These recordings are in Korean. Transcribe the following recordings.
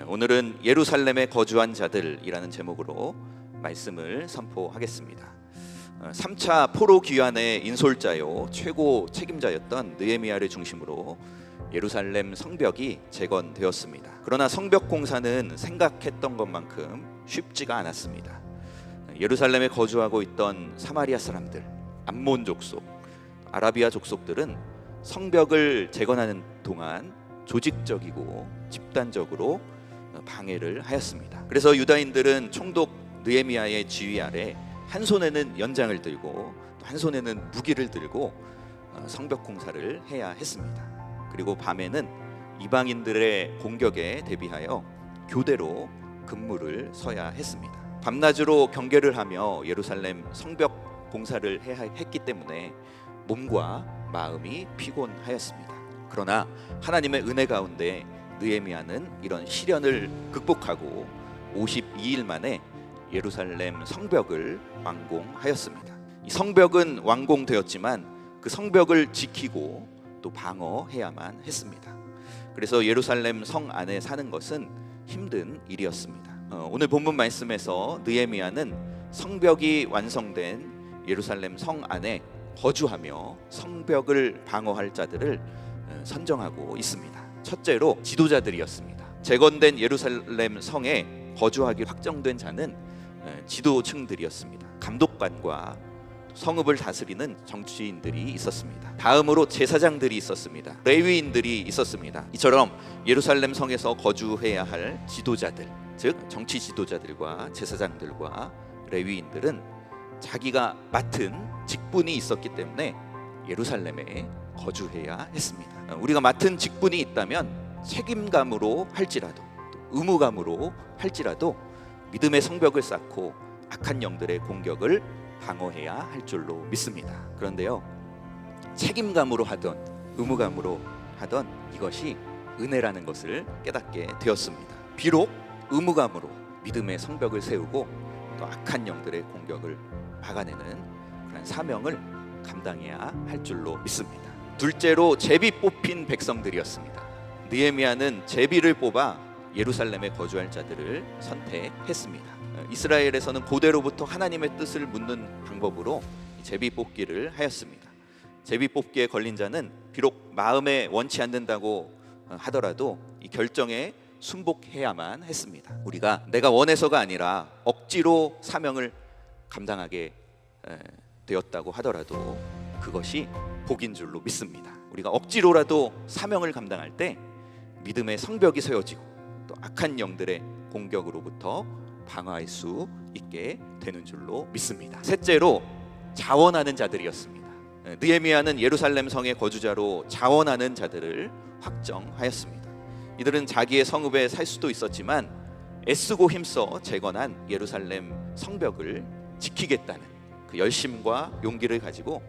오늘은 예루살렘에 거주한 자들이라는 제목으로 말씀을 선포하겠습니다. 3차 포로 귀환의 인솔자요 최고 책임자였던 느헤미야를 중심으로 예루살렘 성벽이 재건되었습니다. 그러나 성벽 공사는 생각했던 것만큼 쉽지가 않았습니다. 예루살렘에 거주하고 있던 사마리아 사람들, 암몬 족속, 아라비아 족속들은 성벽을 재건하는 동안 조직적이고 집단적으로 방해를 하였습니다. 그래서 유다인들은 총독 느헤미야의 지휘 아래 한 손에는 연장을 들고 또 한 손에는 무기를 들고 성벽 공사를 해야 했습니다. 그리고 밤에는 이방인들의 공격에 대비하여 교대로 근무를 서야 했습니다. 밤낮으로 경계를 하며 예루살렘 성벽 공사를 해야 했기 때문에 몸과 마음이 피곤하였습니다. 그러나 하나님의 은혜 가운데 느헤미야는 이런 시련을 극복하고 52일 만에 예루살렘 성벽을 완공하였습니다. 이 성벽은 완공되었지만 그 성벽을 지키고 또 방어해야만 했습니다. 그래서 예루살렘 성 안에 사는 것은 힘든 일이었습니다. 오늘 본문 말씀에서 느헤미야는 성벽이 완성된 예루살렘 성 안에 거주하며 성벽을 방어할 자들을 선정하고 있습니다. 첫째로 지도자들이었습니다. 재건된 예루살렘 성에 거주하기 확정된 자는 지도층들이었습니다. 감독관과 성읍을 다스리는 정치인들이 있었습니다. 다음으로 제사장들이 있었습니다. 레위인들이 있었습니다. 이처럼 예루살렘 성에서 거주해야 할 지도자들, 즉 정치 지도자들과 제사장들과 레위인들은 자기가 맡은 직분이 있었기 때문에 예루살렘에 거주해야 했습니다. 우리가 맡은 직분이 있다면 책임감으로 할지라도 또 의무감으로 할지라도 믿음의 성벽을 쌓고 악한 영들의 공격을 방어해야 할 줄로 믿습니다. 그런데요, 책임감으로 하던 의무감으로 하던 이것이 은혜라는 것을 깨닫게 되었습니다. 비록 의무감으로 믿음의 성벽을 세우고 또 악한 영들의 공격을 막아내는 그런 사명을 감당해야 할 줄로 믿습니다. 둘째로 제비 뽑힌 백성들이었습니다. 느헤미야는 제비를 뽑아 예루살렘에 거주할 자들을 선택했습니다. 이스라엘에서는 고대로부터 하나님의 뜻을 묻는 방법으로 제비 뽑기를 하였습니다. 제비 뽑기에 걸린 자는 비록 마음에 원치 않는다고 하더라도 이 결정에 순복해야만 했습니다. 우리가 내가 원해서가 아니라 억지로 사명을 감당하게 되었다고 하더라도 그것이 복인 줄로 믿습니다. 우리가 억지로라도 사명을 감당할 때 믿음의 성벽이 세워지고 또 악한 영들의 공격으로부터 방어할 수 있게 되는 줄로 믿습니다. 셋째로 자원하는 자들이었습니다. 느헤미야는 예루살렘 성의 거주자로 자원하는 자들을 확정하였습니다. 이들은 자기의 성읍에 살 수도 있었지만 애쓰고 힘써 재건한 예루살렘 성벽을 지키겠다는 그 열심과 용기를 가지고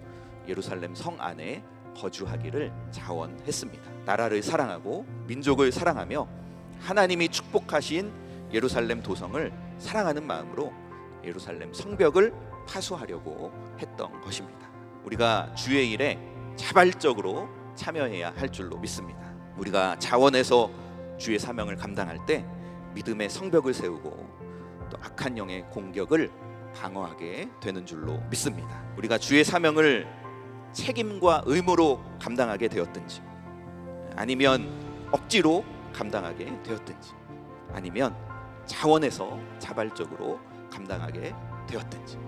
예루살렘 성 안에 거주하기를 자원했습니다. 나라를 사랑하고 민족을 사랑하며 하나님이 축복하신 예루살렘 도성을 사랑하는 마음으로 예루살렘 성벽을 파수하려고 했던 것입니다. 우리가 주의 일에 자발적으로 참여해야 할 줄로 믿습니다. 우리가 자원해서 주의 사명을 감당할 때 믿음의 성벽을 세우고 또 악한 영의 공격을 방어하게 되는 줄로 믿습니다. 우리가 주의 사명을 책임과 의무로 감당하게 되었든지 아니면 억지로 감당하게 되었든지 아니면 자원해서 자발적으로 감당하게 되었든지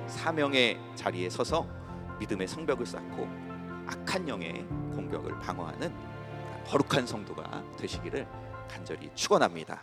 사명의 자리에 서서 믿음의 성벽을 쌓고 악한 영의 공격을 방어하는 거룩한 성도가 되시기를 간절히 축원합니다.